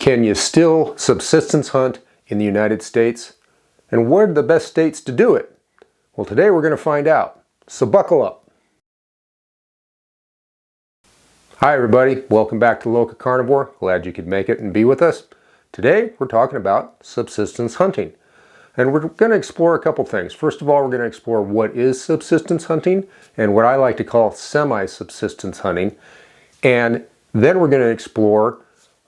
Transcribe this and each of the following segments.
Can you still subsistence hunt in the United States? And what are the best states to do it? Well, today we're going to find out. So buckle up. Hi everybody, welcome back to LocaCarnivore. Glad you could make it and be with us. Today we're talking about subsistence hunting. And we're going to explore a couple things. First of all, we're going to explore what is subsistence hunting and what I like to call semi-subsistence hunting. And then we're going to explore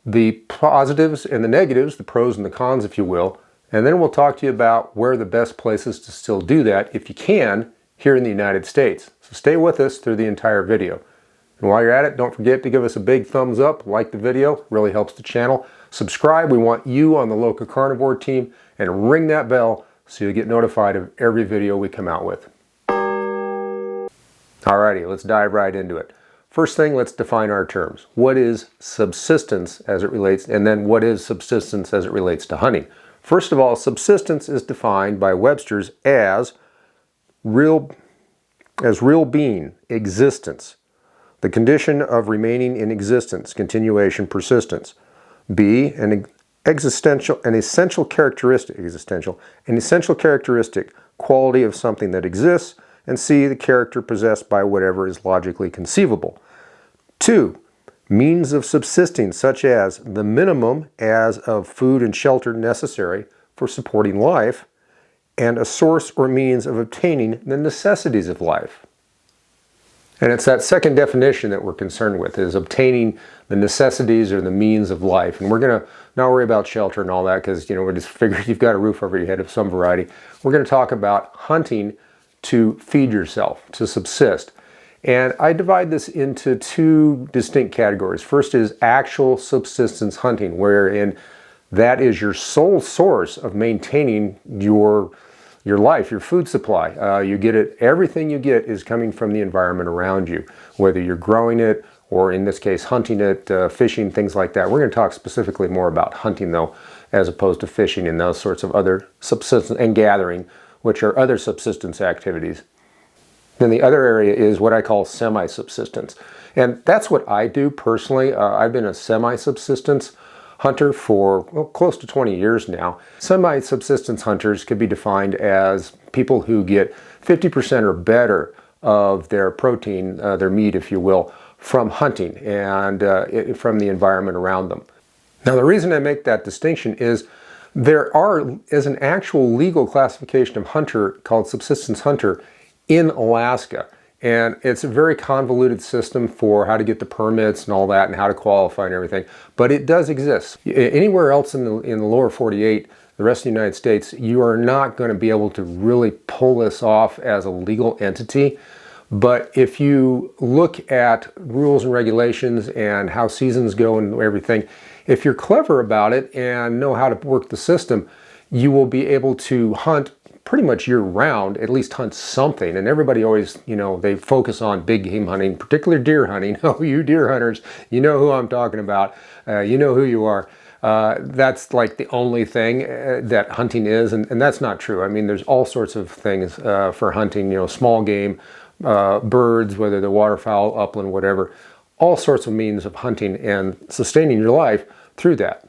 the positives and the negatives, the pros and the cons, if you will. And then we'll talk to you about where are the best places to still do that, if you can, here in the United States. So stay with us through the entire video. And while you're at it, don't forget to give us a big thumbs up, like the video, it really helps the channel. Subscribe, we want you on the LocaCarnivore team, and ring that bell so you get notified of every video we come out with. Alrighty, let's dive right into it. First thing, let's define our terms. What is subsistence as it relates, and then what is subsistence as it relates to hunting? First of all, subsistence is defined by Webster's as real being, existence. The condition of remaining in existence, continuation, persistence. B, an essential characteristic, quality of something that exists. And C, the character possessed by whatever is logically conceivable. 2, means of subsisting, such as the minimum as of food and shelter necessary for supporting life, and a source or means of obtaining the necessities of life. And it's that second definition that we're concerned with, is obtaining the necessities or the means of life. And we're going to not worry about shelter and all that because, we just figured you've got a roof over your head of some variety. We're going to talk about hunting to feed yourself, to subsist. And I divide this into two distinct categories. First is actual subsistence hunting, wherein that is your sole source of maintaining your life, your food supply. You get it, everything you get is coming from the environment around you, whether you're growing it or in this case hunting it, fishing, things like that. We're going to talk specifically more about hunting though, as opposed to fishing and those sorts of other subsistence and gathering, which are other subsistence activities. Then the other area is what I call semi-subsistence. And that's what I do personally. I've been a semi-subsistence hunter for close to 20 years now. Semi-subsistence hunters could be defined as people who get 50% or better of their protein, their meat if you will, from hunting and from the environment around them. Now the reason I make that distinction is there is an actual legal classification of hunter called subsistence hunter in Alaska. And it's a very convoluted system for how to get the permits and all that and how to qualify and everything. But it does exist. Anywhere else in the lower 48, the rest of the United States, you are not going to be able to really pull this off as a legal entity. But if you look at rules and regulations and how seasons go and everything, if you're clever about it and know how to work the system, you will be able to hunt pretty much year-round, at least hunt something. And everybody always, they focus on big game hunting, particularly deer hunting. Oh, you deer hunters, you know who I'm talking about. You know who you are. That's like the only thing that hunting is, and that's not true. I mean, there's all sorts of things for hunting, small game, birds, whether they're waterfowl, upland, whatever. All sorts of means of hunting and sustaining your life through that.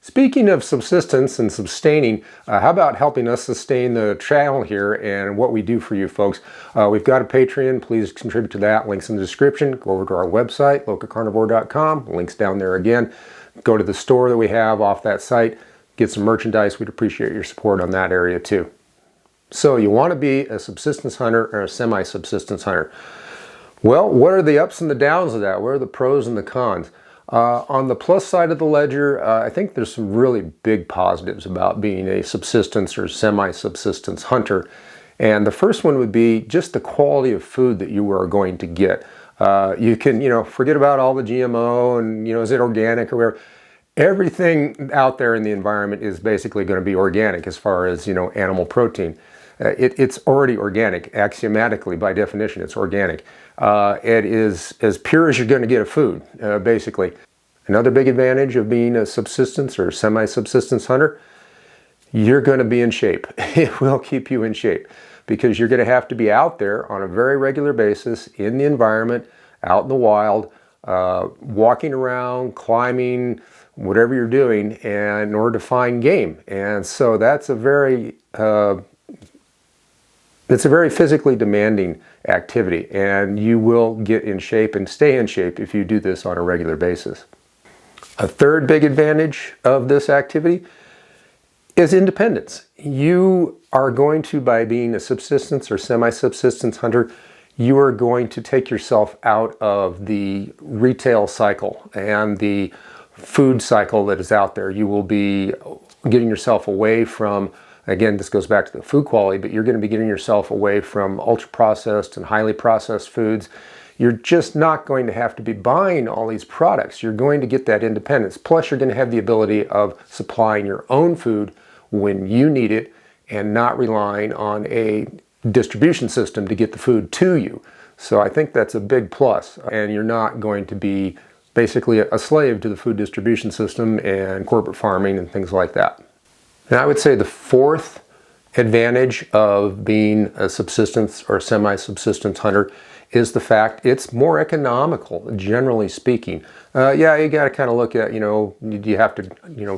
Speaking of subsistence and sustaining, how about helping us sustain the channel here and what we do for you folks? We've got a Patreon. Please contribute to that. Links in the description. Go over to our website, LocaCarnivore.com. Links down there again. Go to the store that we have off that site. Get some merchandise. We'd appreciate your support on that area too. So you want to be a subsistence hunter or a semi-subsistence hunter. Well, what are the ups and the downs of that? What are the pros and the cons? On the plus side of the ledger, I think there's some really big positives about being a subsistence or semi-subsistence hunter. And the first one would be just the quality of food that you are going to get. You can, forget about all the GMO and, is it organic or whatever. Everything out there in the environment is basically going to be organic as far as, animal protein. It's already organic, axiomatically, by definition, it's organic. It is as pure as you're going to get a food, basically. Another big advantage of being a subsistence or semi-subsistence hunter, you're going to be in shape. It will keep you in shape because you're going to have to be out there on a very regular basis in the environment, out in the wild, walking around, climbing, whatever you're doing, and in order to find game. And so that's it's a very physically demanding activity, and you will get in shape and stay in shape if you do this on a regular basis. A third big advantage of this activity is independence. You are going to, by being a subsistence or semi-subsistence hunter, you are going to take yourself out of the retail cycle and the food cycle that is out there. You will be getting yourself away from, again, this goes back to the food quality, but you're going to be getting yourself away from ultra-processed and highly processed foods. You're just not going to have to be buying all these products. You're going to get that independence. Plus, you're going to have the ability of supplying your own food when you need it and not relying on a distribution system to get the food to you. So I think that's a big plus. And you're not going to be basically a slave to the food distribution system and corporate farming and things like that. And I would say the fourth advantage of being a subsistence or semi-subsistence hunter is the fact it's more economical, generally speaking. Yeah, you got to kind of look at, do you have to,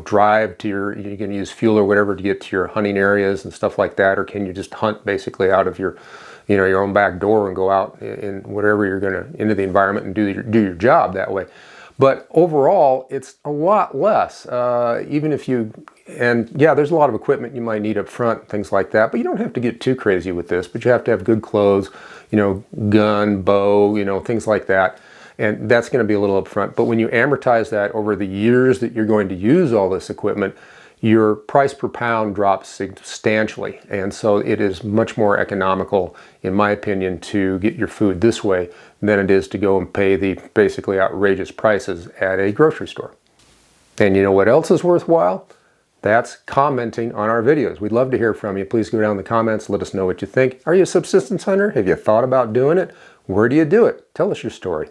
drive to you're going to use fuel or whatever to get to your hunting areas and stuff like that, or can you just hunt basically out of your, your own back door and go out in whatever you're going to, into the environment and do your job that way. But overall, it's a lot less, even if you, and yeah, there's a lot of equipment you might need up front, things like that, but you don't have to get too crazy with this, but you have to have good clothes, gun, bow, things like that. And that's going to be a little upfront. But when you amortize that over the years that you're going to use all this equipment, your price per pound drops substantially. And so it is much more economical, in my opinion, to get your food this way than it is to go and pay the basically outrageous prices at a grocery store. And you know what else is worthwhile? That's commenting on our videos. We'd love to hear from you. Please go down in the comments. Let us know what you think. Are you a subsistence hunter? Have you thought about doing it? Where do you do it? Tell us your story.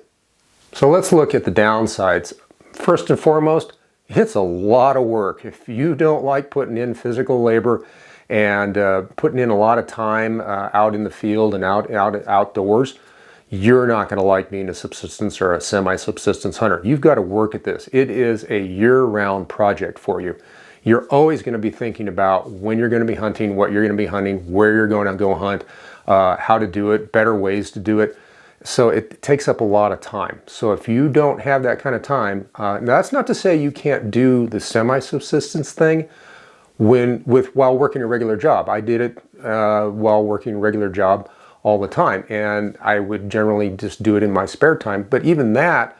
So let's look at the downsides. First and foremost, it's a lot of work. If you don't like putting in physical labor and putting in a lot of time out in the field and outdoors, you're not going to like being a subsistence or a semi-subsistence hunter. You've got to work at this. It is a year-round project for you. You're always going to be thinking about when you're going to be hunting, what you're going to be hunting, where you're going to go hunt, how to do it, better ways to do it. So it takes up a lot of time. So if you don't have that kind of time, now that's not to say you can't do the semi-subsistence thing while working a regular job. I did it while working a regular job all the time, and I would generally just do it in my spare time. But even that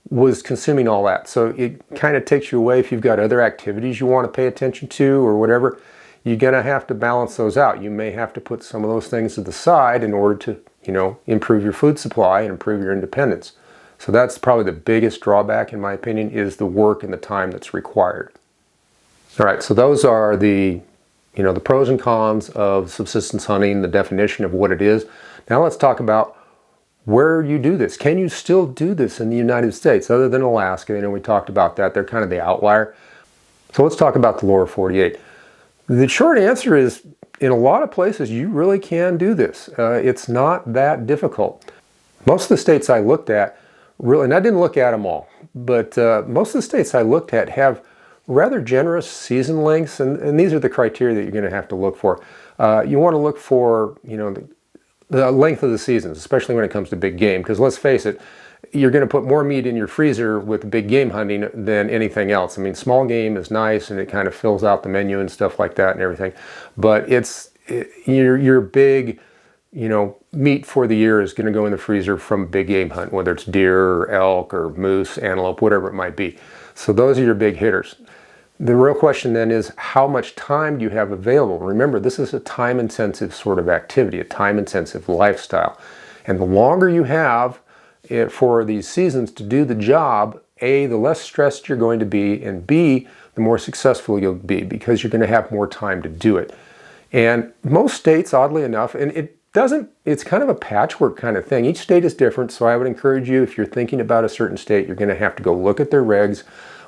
was consuming all that. So it kind of takes you away if you've got other activities you want to pay attention to or whatever. You're going to have to balance those out. You may have to put some of those things to the side in order to, improve your food supply and improve your independence. So that's probably the biggest drawback, in my opinion, is the work and the time that's required. All right, so those are the pros and cons of subsistence hunting, the definition of what it is. Now let's talk about where you do this. Can you still do this in the United States other than Alaska? We talked about that. They're kind of the outlier. So let's talk about the lower 48. The short answer is, in a lot of places, you really can do this. It's not that difficult. Most of the states I looked at, really, and I didn't look at them all, but most of the states I looked at have rather generous season lengths, and these are the criteria that you're going to have to look for. You want to look for, the length of the seasons, especially when it comes to big game, because let's face it, you're going to put more meat in your freezer with big game hunting than anything else. I mean, small game is nice and it kind of fills out the menu and stuff like that and everything, but your big, meat for the year is going to go in the freezer from big game hunt, whether it's deer or elk or moose, antelope, whatever it might be. So those are your big hitters. The real question then is, how much time do you have available? Remember, this is a time-intensive sort of activity, a time-intensive lifestyle. And the longer you have for these seasons to do the job, A, the less stressed you're going to be, and B, the more successful you'll be because you're going to have more time to do it. And most states, oddly enough, and it's kind of a patchwork kind of thing. Each state is different, so I would encourage you, if you're thinking about a certain state, you're going to have to go look at their regs,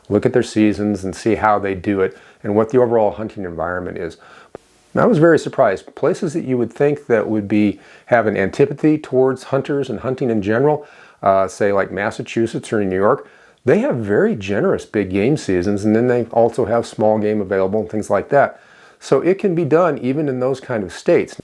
look at their seasons, and see how they do it and what the overall hunting environment is. I was very surprised. Places that you would think that would have an antipathy towards hunters and hunting in general, say like Massachusetts or New York, they have very generous big game seasons, and then they also have small game available and things like that. So it can be done even in those kind of states.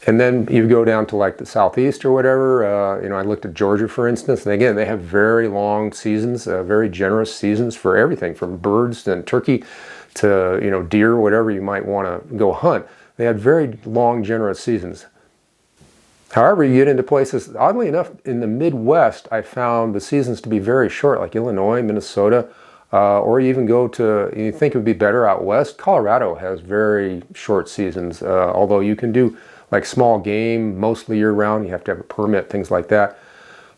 And then you go down to like the southeast or whatever. You know, I looked at Georgia, for instance, and again, they have very long seasons, very generous seasons for everything from birds and turkey to, you know, deer, whatever you might want to go hunt. They had very long, generous seasons. However, you get into places, oddly enough, in the Midwest, I found the seasons to be very short, like Illinois, Minnesota, or you even go to, you think it would be better out west. Colorado has very short seasons, although you can do like small game mostly year round. You have to have a permit, things like that.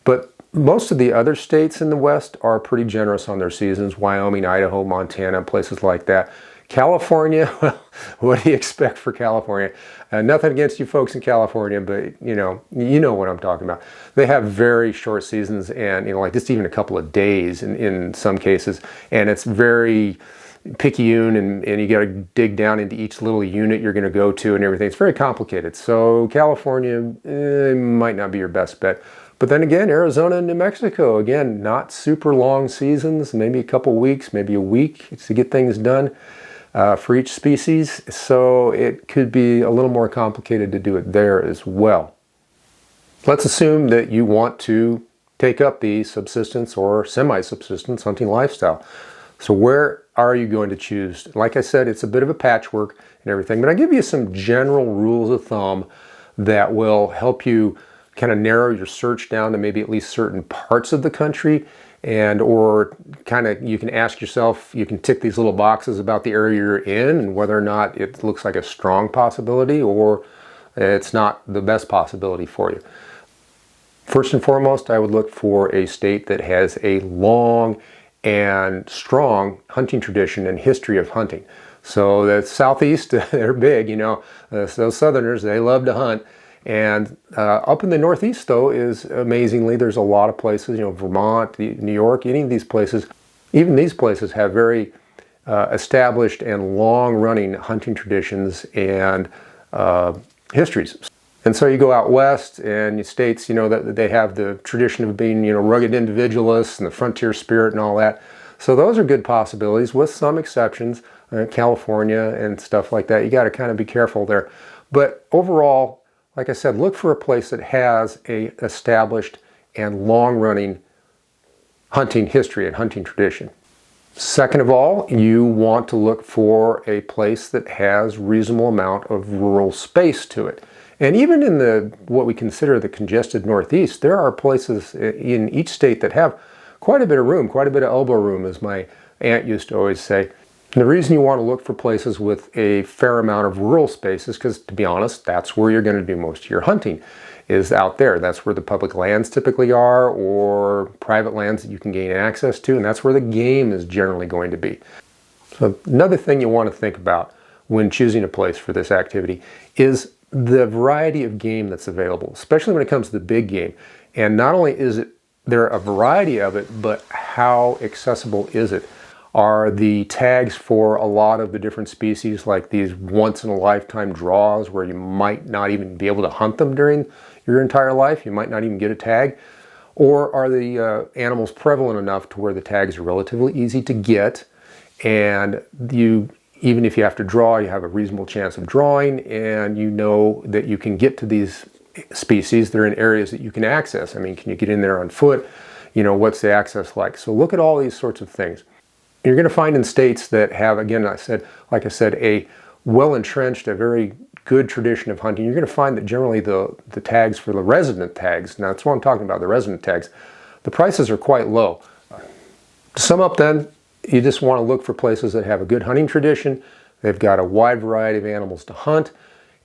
But most of the other states in the West are pretty generous on their seasons. Wyoming, Idaho, Montana, places like that. California, well, what do you expect for California? Nothing against you folks in California, but you know what I'm talking about. They have very short seasons, and you know, like just even a couple of days in some cases, and it's very picayune, and you got to dig down into each little unit you're going to go to and everything. It's very complicated. So California might not be your best bet. But then again, Arizona and New Mexico, again, not super long seasons, maybe a couple weeks, maybe a week to get things done for each species. So it could be a little more complicated to do it there as well. Let's assume that you want to take up the subsistence or semi-subsistence hunting lifestyle. So where are you going to choose? Like I said, it's a bit of a patchwork and everything, but I give you some general rules of thumb that will help you kind of narrow your search down to maybe at least certain parts of the country, and or kind of you can ask yourself, you can tick these little boxes about the area you're in and whether or not it looks like a strong possibility or it's not the best possibility for you. First and foremost, I would look for a state that has a long and strong hunting tradition and history of hunting. So the Southeast, they're big, you know, those Southerners, they love to hunt. And up in the Northeast, though, is amazingly, there's a lot of places, you know, Vermont, New York, any of these places, even these places have very established and long-running hunting traditions and histories. And so you go out west and states, you know, that they have the tradition of being, you know, rugged individualists and the frontier spirit and all that. So those are good possibilities with some exceptions, California and stuff like that. You got to kind of be careful there. But overall, like I said, look for a place that has a established and long-running hunting history and hunting tradition. Second of all, you want to look for a place that has reasonable amount of rural space to it. And even in what we consider the congested Northeast, there are places in each state that have quite a bit of room, quite a bit of elbow room, as my aunt used to always say. And the reason you want to look for places with a fair amount of rural space is because, to be honest, that's where you're going to do most of your hunting, is out there. That's where the public lands typically are, or private lands that you can gain access to, and that's where the game is generally going to be. So another thing you want to think about when choosing a place for this activity is the variety of game that's available, especially when it comes to the big game. And not only is there a variety of it, but how accessible is it? Are the tags for a lot of the different species like these once-in-a-lifetime draws where you might not even be able to hunt them during your entire life? You might not even get a tag. Or are the animals prevalent enough to where the tags are relatively easy to get, and even if you have to draw, you have a reasonable chance of drawing, and you know that you can get to these species. They're in areas that you can access. I mean, can you get in there on foot? You know, what's the access like? So look at all these sorts of things. You're going to find in states that have, again, like I said, a well-entrenched, a very good tradition of hunting, you're going to find that generally the tags for the resident tags, now that's what I'm talking about, the resident tags, the prices are quite low. To sum up then, you just want to look for places that have a good hunting tradition, they've got a wide variety of animals to hunt,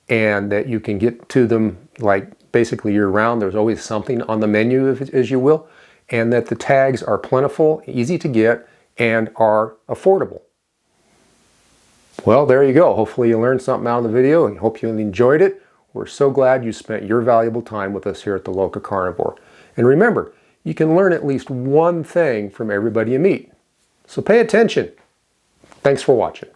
and that you can get to them like basically year-round. There's always something on the menu, as you will, and that the tags are plentiful, easy to get, and are affordable. Well, there you go. Hopefully you learned something out of the video and hope you enjoyed it. We're so glad you spent your valuable time with us here at the LocaCarnivore. And remember, you can learn at least one thing from everybody you meet. So pay attention. Thanks for watching.